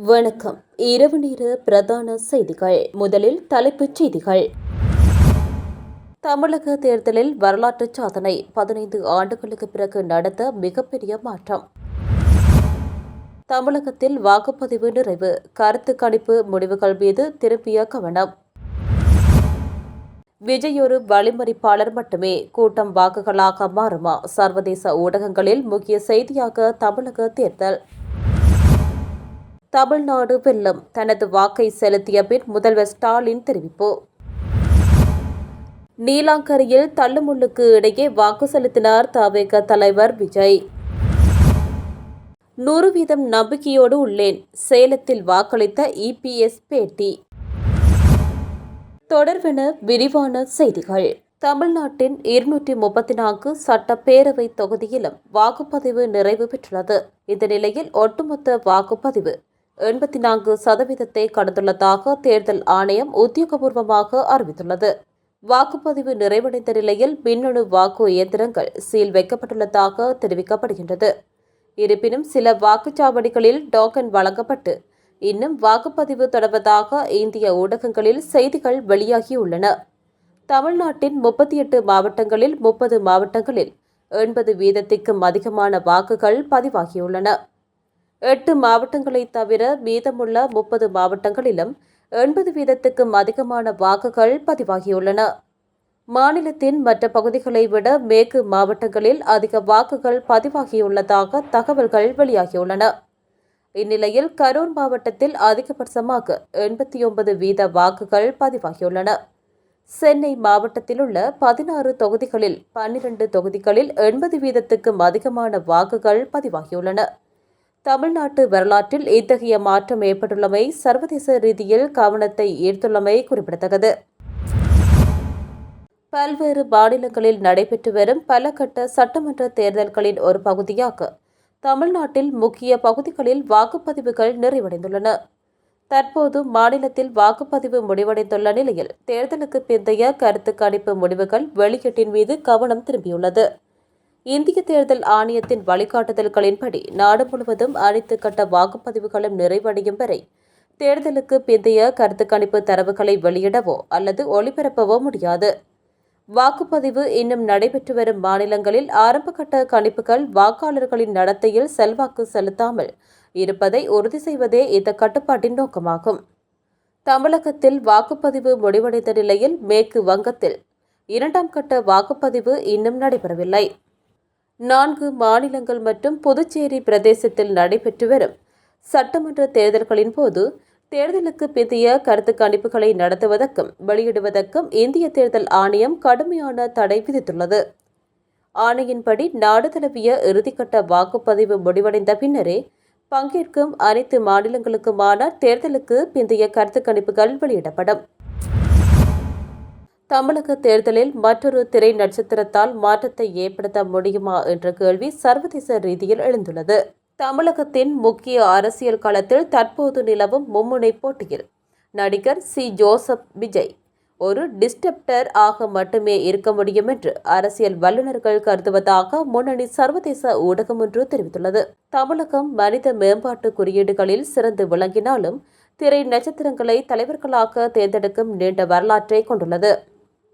வணக்கம். இரவு நேர பிரதான செய்திகள். முதலில் தலைப்புச் செய்திகள். தமிழக தேர்தலில் வரலாற்று சாதனை. 15 ஆண்டுகளுக்கு பிறகு நடந்த மிகப்பெரிய மாற்றம். தமிழகத்தில் வாக்குப்பதிவு நிறைவு. கருத்து கணிப்பு முடிவுகள் மீது திருப்பிய கவனம். விஜய் ஒரு வழிமறிப்பாளர் மட்டுமே, கூட்டம் வாக்குகளாக மாறுமா? சர்வதேச ஊடகங்களில் முக்கிய செய்தியாக தமிழக தேர்தல். தமிழ்நாடு வெல்லும், தனது வாக்கை செலுத்திய பின் முதல்வர் ஸ்டாலின் தெரிவிப்பு. நீலாங்கரையில் தள்ளுமுள்ளுக்கு இடையே வாக்கு செலுத்தினார் தவேக தலைவர் விஜய். 100% நம்பிக்கையோடு உள்ளேன், சேலத்தில் வாக்களித்த இபிஎஸ் பேட்டி. தொடர்வென விரிவான செய்திகள். தமிழ்நாட்டின் 234 சட்டப்பேரவை தொகுதியிலும் வாக்குப்பதிவு நிறைவு பெற்றுள்ளது. இந்த நிலையில் ஒட்டுமொத்த வாக்குப்பதிவு 84% கடந்துள்ளதாக தேர்தல் ஆணையம் உத்தியோகபூர்வமாக அறிவித்துள்ளது. வாக்குப்பதிவு நிறைவடைந்த நிலையில் மின்னணு வாக்கு இயந்திரங்கள் சீல் வைக்கப்பட்டுள்ளதாக தெரிவிக்கப்படுகின்றது. இருப்பினும் சில வாக்குச்சாவடிகளில் டோக்கன் வழங்கப்பட்டு இன்னும் வாக்குப்பதிவு தொடர்வதாக இந்திய ஊடகங்களில் செய்திகள் வெளியாகியுள்ளன. தமிழ்நாட்டின் 38 மாவட்டங்களில் 30 மாவட்டங்களில் 80%க்கும் அதிகமான வாக்குகள் பதிவாகியுள்ளன. 8 மாவட்டங்களை தவிர மீதமுள்ள 30 மாவட்டங்களிலும் 80%க்கும் அதிகமான வாக்குகள் பதிவாகியுள்ளன. மாநிலத்தின் மற்ற பகுதிகளை விட மேற்கு மாவட்டங்களில் அதிக வாக்குகள் பதிவாகியுள்ளதாக தகவல்கள் வெளியாகியுள்ளன. இந்நிலையில் கரூர் மாவட்டத்தில் அதிகபட்சமாக 89% வாக்குகள் பதிவாகியுள்ளன. சென்னை மாவட்டத்தில் உள்ள 16 தொகுதிகளில் 12 தொகுதிகளில் 80%க்கும் அதிகமான வாக்குகள் பதிவாகியுள்ளன. தமிழ்நாட்டு வரலாற்றில் இத்தகைய மாற்றம் ஏற்பட்டுள்ளமை சர்வதேச ரீதியில் கவனத்தை ஈர்த்துள்ளமை குறிப்பிடத்தக்கது. பல்வேறு மாநிலங்களில் நடைபெற்று வரும் பல கட்ட சட்டமன்ற தேர்தல்களின் ஒரு பகுதியாக தமிழ்நாட்டில் முக்கிய பகுதிகளில் வாக்குப்பதிவுகள் நிறைவடைந்துள்ளன. தற்போது மாநிலத்தில் வாக்குப்பதிவு முடிவடைந்துள்ள நிலையில் தேர்தலுக்கு பிந்தைய கருத்து கணிப்பு முடிவுகள் வெளியீட்டின் மீது கவனம் திரும்பியுள்ளது. இந்திய தேர்தல் ஆணையத்தின் வழிகாட்டுதல்களின்படி நாடு முழுவதும் அனைத்து கட்ட வாக்குப்பதிவுகளும் நிறைவடையும் வரை தேர்தலுக்கு பிந்தைய கருத்து கணிப்பு தரவுகளை வெளியிடவோ அல்லது ஒளிபரப்பவோ முடியாது. வாக்குப்பதிவு இன்னும் நடைபெற்று வரும் மாநிலங்களில் ஆரம்பகட்ட கணிப்புகள் வாக்காளர்களின் நடத்தையில் செல்வாக்கு செலுத்தாமல் இருப்பதை உறுதி செய்வதே இந்த கட்டுப்பாட்டின் நோக்கமாகும். தமிழகத்தில் வாக்குப்பதிவு முடிவடைந்த நிலையில் மேற்கு வங்கத்தில் 2ஆம் கட்ட வாக்குப்பதிவு இன்னும் நடைபெறவில்லை. 4 மாநிலங்கள் மற்றும் புதுச்சேரி பிரதேசத்தில் நடைபெற்று வரும் சட்டமன்ற தேர்தல்களின் போது தேர்தலுக்கு பிந்தைய கருத்து கணிப்புகளை நடத்துவதற்கும் வெளியிடுவதற்கும் இந்திய தேர்தல் ஆணையம் கடுமையான தடை விதித்துள்ளது. ஆணையின்படி நாடு தழுவிய இறுதிக்கட்ட வாக்குப்பதிவு முடிவடைந்த பின்னரே பங்கேற்கும் அனைத்து மாநிலங்களுக்குமான தேர்தலுக்கு பிந்தைய கருத்து கணிப்புகள் வெளியிடப்படும். தமிழக தேர்தலில் மற்றொரு திரை நட்சத்திரத்தால் மாற்றத்தை ஏற்படுத்த முடியுமா என்ற கேள்வி சர்வதேச ரீதியில் எழுந்துள்ளது. தமிழகத்தின் முக்கிய அரசியல் களத்தில் தற்போது நிலவும் மும்முனை போட்டியில் நடிகர் ஜோசப் விஜய் ஒரு டிஸ்டர்ப்டர் ஆக மட்டுமே இருக்க முடியும் என்று அரசியல் வல்லுநர்கள் கருதுவதாக முன்னணி சர்வதேச ஊடகம் ஒன்று தெரிவித்துள்ளது. தமிழகம் மனித மேம்பாட்டு குறியீடுகளில் சிறந்து விளங்கினாலும் திரை நட்சத்திரங்களை தலைவர்களாக தேர்ந்தெடுக்கும் நீண்ட வரலாற்றை கொண்டுள்ளது.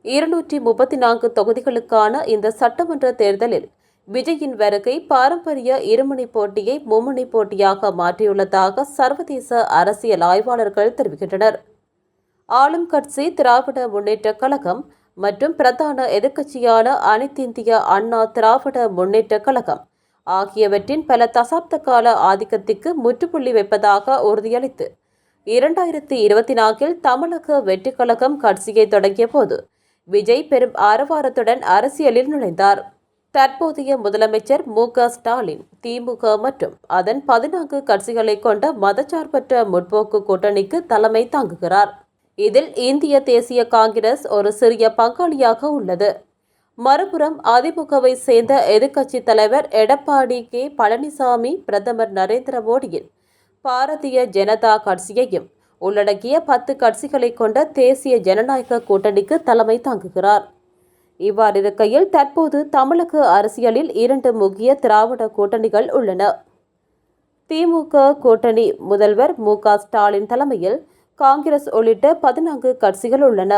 234 தொகுதிகளுக்கான இந்த சட்டமன்ற தேர்தலில் விஜயின் வருகை பாரம்பரிய இருமுனை போட்டியை மும்முனை போட்டியாக மாற்றியுள்ளதாக சர்வதேச அரசியல் ஆய்வாளர்கள் தெரிவிக்கின்றனர். ஆளும் கட்சி திராவிட முன்னேற்றக் கழகம் மற்றும் பிரதான எதிர்க்கட்சியான அனைத்திந்திய அண்ணா திராவிட முன்னேற்றக் கழகம் ஆகியவற்றின் பல தசாப்த கால ஆதிக்கத்திற்கு முற்றுப்புள்ளி வைப்பதாக உறுதியளித்து 2024 தமிழக வெற்றிக் கழகம் கட்சியை தொடங்கிய போது விஜய் பெரும் ஆரவாரத்துடன் அரசியலில் நுழைந்தார். தற்போதைய முதலமைச்சர் மு.க. ஸ்டாலின் திமுக மற்றும் அதன் 14 கட்சிகளை கொண்ட மதச்சார்பற்ற முற்போக்கு கூட்டணிக்கு தலைமை தாங்குகிறார். இதில் இந்திய தேசிய காங்கிரஸ் ஒரு சிறிய பங்காளியாக உள்ளது. மறுபுறம் அதிமுகவை சேர்ந்த எதிர்க்கட்சித் தலைவர் எடப்பாடி கே. பழனிசாமி பிரதமர் நரேந்திர மோடியின் பாரதிய ஜனதா கட்சியையும் உள்ளடக்கிய 10 கட்சிகளை கொண்ட தேசிய ஜனநாயக கூட்டணிக்கு தலைமை தாங்குகிறார். இவ்வாறிருக்கையில் தற்போது தமிழக அரசியலில் 2 முக்கிய திராவிட கூட்டணிகள் உள்ளன. திமுக கூட்டணி முதல்வர் மு.க.ஸ்டாலின் தலைமையில் காங்கிரஸ் உள்ளிட்ட 14 கட்சிகள் உள்ளன.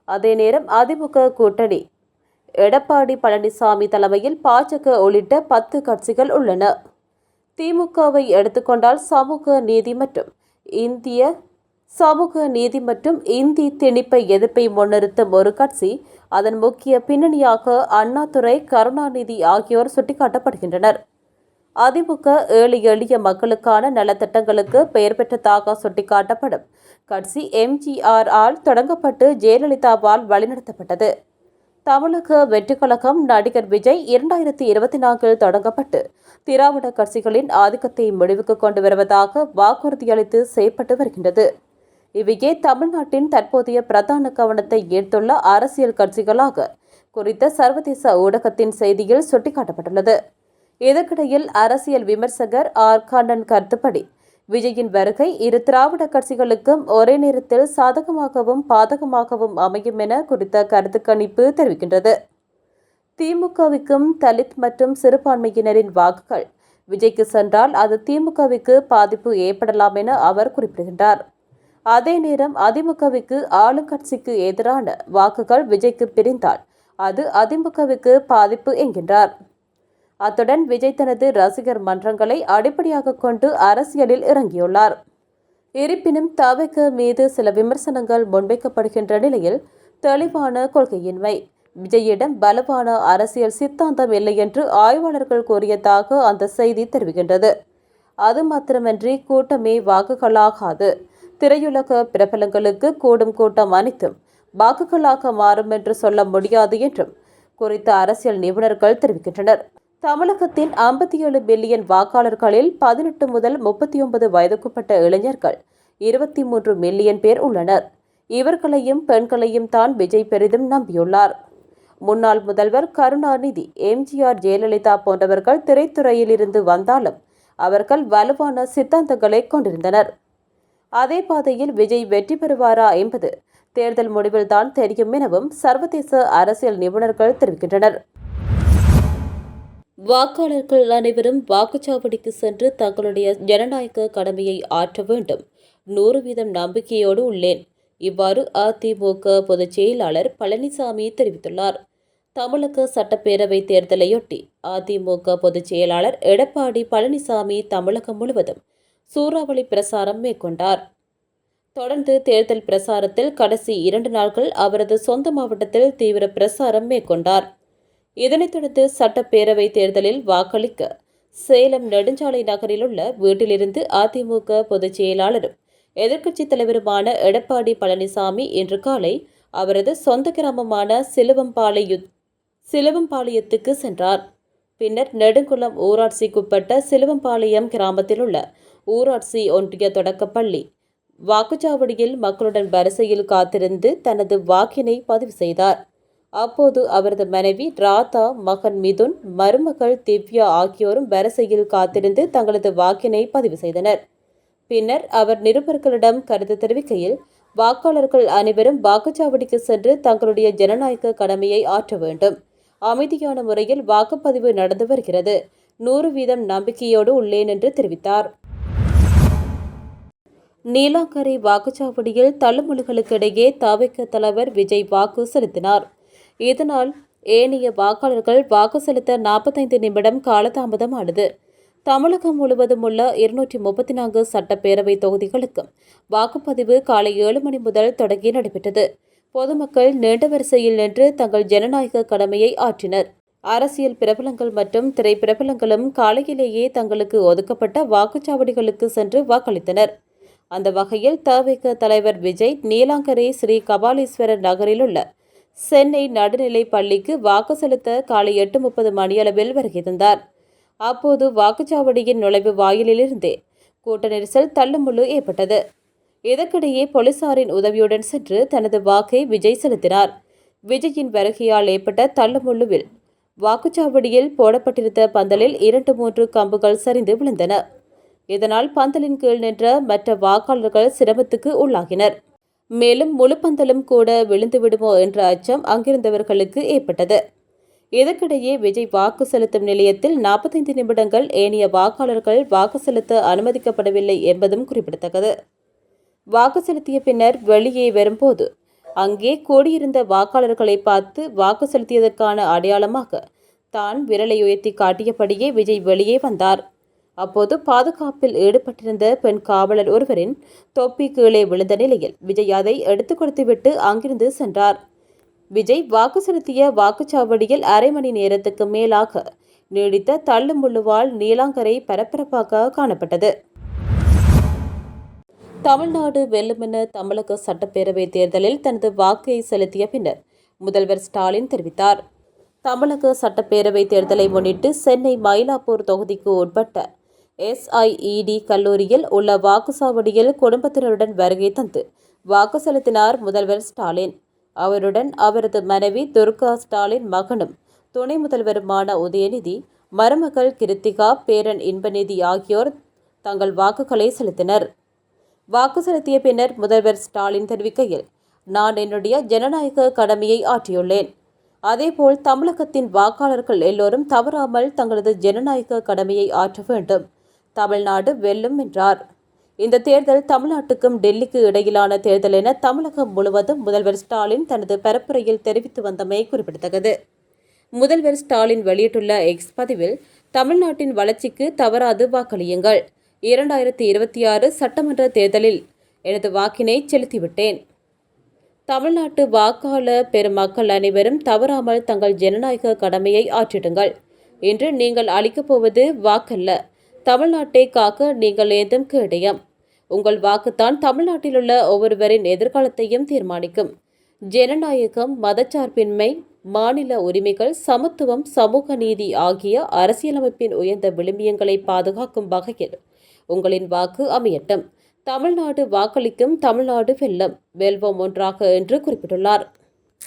அதே நேரம் அதிமுக கூட்டணி எடப்பாடி பழனிசாமி தலைமையில் பாஜக உள்ளிட்ட 10 கட்சிகள் உள்ளன. திமுகவை எடுத்துக்கொண்டால் சமூக நீதி மற்றும் இந்தி திணிப்பை எதிர்ப்பை முன்னிறுத்தும் ஒரு கட்சி. அதன் முக்கிய பின்னணியாக அண்ணாதுரை, கருணாநிதி ஆகியோர் சுட்டிக்காட்டப்படுகின்றனர். அதிமுக ஏழை எளிய மக்களுக்கான நலத்திட்டங்களுக்கு பெயர் பெற்றதாக சுட்டிக்காட்டப்படும் கட்சி எம்ஜிஆர் ஆல் தொடங்கப்பட்டு ஜெயலலிதாவால் வழிநடத்தப்பட்டது. தமிழக வெற்றிக் கழகம் நடிகர் விஜய் 2024 தொடங்கப்பட்டு திராவிட கட்சிகளின் ஆதிக்கத்தை முடிவுக்கு கொண்டு வருவதாக வாக்குறுதியளித்து செயல்பட்டு வருகின்றது. இவையே தமிழ்நாட்டின் தற்போதைய பிரதான கவனத்தை ஈர்த்துள்ள அரசியல் கட்சிகளாக குறித்த சர்வதேச ஊடகத்தின் செய்தியில் சுட்டிக்காட்டப்பட்டுள்ளது. இதற்கிடையில் அரசியல் விமர்சகர் ஆர். கண்ணன் கருத்துப்படி, விஜயின் வருகை இரு திராவிட கட்சிகளுக்கும் ஒரே நேரத்தில் சாதகமாகவும் பாதகமாகவும் அமையும் என குறித்த கருத்து கணிப்பு தெரிவிக்கின்றது. திமுகவுக்கும் தலித் மற்றும் சிறுபான்மையினரின் வாக்குகள் விஜய்க்கு சென்றால் அது திமுகவுக்கு பாதிப்பு ஏற்படலாம் என அவர் குறிப்பிடுகின்றார். அதே நேரம் அதிமுகவுக்கு ஆளுங்கட்சிக்கு எதிரான வாக்குகள் விஜய்க்கு பிரிந்தால் அது அதிமுகவுக்கு பாதிப்பு என்கின்றார். அத்துடன் விஜய் தனது ரசிகர் மன்றங்களை அடிப்படையாக கொண்டு அரசியலில் இறங்கியுள்ளார். இருப்பினும் தவிக மீது சில விமர்சனங்கள் முன்வைக்கப்படுகின்ற நிலையில் தெளிவான கொள்கையின்மை, விஜயிடம் பலவான அரசியல் சித்தாந்தம் இல்லை என்று ஆய்வாளர்கள் கூறியதாக அந்த செய்தி தெரிவிக்கின்றது. அது மாத்திரமன்றி கூட்டமே வாக்குகளாகாது, திரையுலக பிரபலங்களுக்கு கூடும் கூட்டம் அனைத்தும் வாக்குகளாக மாறும் என்று சொல்ல முடியாது என்றும் குறித்த அரசியல் நிபுணர்கள் தெரிவிக்கின்றனர். தமிழகத்தின் 57 மில்லியன் வாக்காளர்களில் 18 முதல் 39 வயதுக்குட்பட்ட இளைஞர்கள் 23 மில்லியன் பேர் உள்ளனர். இவர்களையும் பெண்களையும் தான் விஜய் பெரிதும் நம்பியுள்ளார். முன்னாள் முதல்வர் கருணாநிதி, எம்ஜிஆர், ஜெயலலிதா போன்றவர்கள் திரைத்துறையில் இருந்து வந்தாலும் அவர்கள் வலுவான சித்தாந்தங்களை கொண்டிருந்தனர். அதே பாதையில் விஜய் வெற்றி பெறுவாரா என்பது தேர்தல் முடிவில்தான் தெரியும் எனவும் சர்வதேச அரசியல் நிபுணர்கள் தெரிவிக்கின்றனர். வாக்காளர்கள் அனைவரும் வாக்குச்சாவடிக்கு சென்று தங்களுடைய ஜனநாயக கடமையை ஆற்ற வேண்டும். 100% நம்பிக்கையோடு உள்ளேன். இவ்வாறு அதிமுக பொதுச் செயலாளர் பழனிசாமி தெரிவித்துள்ளார். தமிழக சட்டப்பேரவை தேர்தலையொட்டி அதிமுக பொதுச் செயலாளர் எடப்பாடி பழனிசாமி தமிழகம் முழுவதும் சூறாவளி பிரசாரம் மேற்கொண்டார். தொடர்ந்து தேர்தல் பிரசாரத்தில் கடைசி 2 நாட்கள் அவரது சொந்த மாவட்டத்தில் தீவிர பிரசாரம் மேற்கொண்டார். இதனைத் தொடர்ந்து சட்டப்பேரவை தேர்தலில் வாக்களிக்க சேலம் நெடுஞ்சாலை நகரில் உள்ள வீட்டிலிருந்து அதிமுக பொதுச் செயலாளரும் எதிர்க்கட்சித் தலைவருமான எடப்பாடி பழனிசாமி இன்று காலை அவரது சொந்த கிராமமான சிலுவம்பாளையத்துக்கு சென்றார். பின்னர் நெடுங்குளம் ஊராட்சிக்குட்பட்ட சிலுவம்பாளையம் கிராமத்தில் உள்ள ஊராட்சி ஒன்றிய தொடக்கப்பள்ளி வாக்குச்சாவடியில் மக்களுடன் வரிசையில் காத்திருந்து தனது வாக்கினை பதிவு செய்தார். அப்போது அவரது மனைவி ராதா, மகன் மிதுன், மருமகள் திவ்யா ஆகியோரும் வரிசையில் காத்திருந்து தங்களது வாக்கினை பதிவு செய்தனர். பின்னர் அவர் நிருபர்களிடம் கருத்து தெரிவிக்கையில், வாக்காளர்கள் அனைவரும் வாக்குச்சாவடிக்கு சென்று தங்களுடைய ஜனநாயக கடமையை ஆற்ற வேண்டும். அமைதியான முறையில் வாக்குப்பதிவு நடந்து வருகிறது. 100% நம்பிக்கையோடு உள்ளேன் என்று தெரிவித்தார். நீலாங்கரை வாக்குச்சாவடியில் தள்ளுமுள்ளுகளுக்கிடையே தவிக தலைவர் விஜய் வாக்கு செலுத்தினார். இதனால் ஏனைய வாக்காளர்கள் வாக்கு செலுத்த 45 நிமிடம் காலதாமதமானது. தமிழகம் முழுவதும் உள்ள 234 சட்டப்பேரவை தொகுதிகளுக்கும் வாக்குப்பதிவு காலை 7 மணி முதல் தொடங்கி நடைபெற்றது. பொதுமக்கள் நீண்ட வரிசையில் நின்று தங்கள் ஜனநாயக கடமையை ஆற்றினர். அரசியல் பிரபலங்கள் மற்றும் திரைப்பிரபலங்களும் காலையிலேயே தங்களுக்கு ஒதுக்கப்பட்ட வாக்குச்சாவடிகளுக்கு சென்று வாக்களித்தனர். அந்த வகையில் தவிக தலைவர் விஜய் நீலாங்கரை ஸ்ரீ கபாலீஸ்வரர் நகரில் உள்ள சென்னை நடுநிலைப் பள்ளிக்கு வாக்கு செலுத்த காலை 8:30 மணியளவில் வருகை தந்தார். அப்போது வாக்குச்சாவடியின் நுழைவு வாயிலிலிருந்தே கூட்ட நெரிசல் தள்ளுமுள்ளு ஏற்பட்டது. இதற்கிடையே போலீசாரின் உதவியுடன் சென்று தனது வாக்கை விஜய் செலுத்தினார். விஜயின் வருகையால் ஏற்பட்ட தள்ளுமுள்ளுவில் வாக்குச்சாவடியில் போடப்பட்டிருந்த பந்தலில் 2-3 கம்புகள் சரிந்து விழுந்தன. இதனால் பந்தலின் கீழ் நின்ற மற்ற வாக்காளர்கள் சிரமத்துக்கு உள்ளாகினர். மேலும் முழு பந்தலும் கூட விழுந்து விடுமோ என்ற அச்சம் அங்கிருந்தவர்களுக்கு ஏற்பட்டது. இதற்கிடையே விஜய் வாக்கு செலுத்தும் நிலையத்தில் 45 நிமிடங்கள் ஏனைய வாக்காளர்கள் வாக்கு செலுத்த அனுமதிக்கப்படவில்லை என்பதும் குறிப்பிடத்தக்கது. வாக்கு செலுத்திய பின்னர் வெளியே வரும்போது அங்கே கூடியிருந்த வாக்காளர்களை பார்த்து வாக்கு செலுத்தியதற்கான அடையாளமாக தான் விரலை உயர்த்தி காட்டியபடியே விஜய் வெளியே வந்தார். அப்போது பாதுகாப்பில் ஈடுபட்டிருந்த பெண் காவலர் ஒருவரின் தொப்பி கீழே விழுந்த நிலையில் விஜய் அதை எடுத்துக் கொடுத்துவிட்டு அங்கிருந்து சென்றார். விஜய் வாக்கு செலுத்திய வாக்குச்சாவடியில் அரை மணி நேரத்துக்கு மேலாக நீடித்த தள்ளுமுள்ளுவால் நீலாங்கரை பரபரப்பாக காணப்பட்டது. தமிழ்நாடு வெல்லுமென தமிழக சட்டப்பேரவை தேர்தலில் தனது வாக்கை செலுத்திய பின்னர் முதல்வர் ஸ்டாலின் தெரிவித்தார். தமிழக சட்டப்பேரவை தேர்தலை முன்னிட்டு சென்னை மயிலாப்பூர் தொகுதிக்கு உட்பட்ட SIED கல்லூரியில் உள்ள வாக்குச்சாவடியில் குடும்பத்தினருடன் வருகை தந்து வாக்கு செலுத்தினார் முதல்வர் ஸ்டாலின். அவருடன் அவரது மனைவி துர்கா ஸ்டாலின், மகனும் துணை முதல்வருமான உதயநிதி, மருமகள் கிருத்திகா, பேரன் இன்பநிதி ஆகியோர் தங்கள் வாக்குகளை செலுத்தினர். வாக்கு செலுத்திய பின்னர் முதல்வர் ஸ்டாலின் தெரிவிக்கையில், நான் என்னுடைய ஜனநாயக கடமையை ஆற்றியுள்ளேன். அதேபோல் தமிழகத்தின் வாக்காளர்கள் எல்லோரும் தவறாமல் தங்களது ஜனநாயக கடமையை ஆற்ற வேண்டும். தமிழ்நாடு வெல்லும் என்றார். இந்த தேர்தல் தமிழ்நாட்டுக்கும் டெல்லிக்கு இடையிலான தேர்தல் என தமிழகம் முழுவதும் முதல்வர் ஸ்டாலின் தனது பரப்புரையில் தெரிவித்து வந்தமை குறிப்பிடத்தக்கது. முதல்வர் ஸ்டாலின் வெளியிட்டுள்ள எக்ஸ் பதிவில், தமிழ்நாட்டின் வளர்ச்சிக்கு தவறாது வாக்களியுங்கள். 2026 சட்டமன்ற தேர்தலில் எனது வாக்கினை செலுத்திவிட்டேன். தமிழ்நாட்டு வாக்காளர் பெருமக்கள் அனைவரும் தவறாமல் தங்கள் ஜனநாயக கடமையை ஆற்றிடுங்கள். இன்று நீங்கள் அளிக்கப் போவது வாக்கல்ல, தமிழ்நாட்டை காக்க நீங்கள் ஏந்தும் கேடயம். உங்கள் வாக்குத்தான் தமிழ்நாட்டிலுள்ள ஒவ்வொருவரின் எதிர்காலத்தையும் தீர்மானிக்கும். ஜனநாயகம், மதச்சார்பின்மை, மாநில உரிமைகள், சமத்துவம், சமூக நீதி ஆகிய அரசியலமைப்பின் உயர்ந்த விழுமியங்களை பாதுகாக்கும் வகையில் உங்களின் வாக்கு அமையட்டும். தமிழ்நாடு வாக்களிக்கும், தமிழ்நாடு வெல்லும், வெல்வோம் ஒன்றாக என்று குறிப்பிட்டுள்ளார்.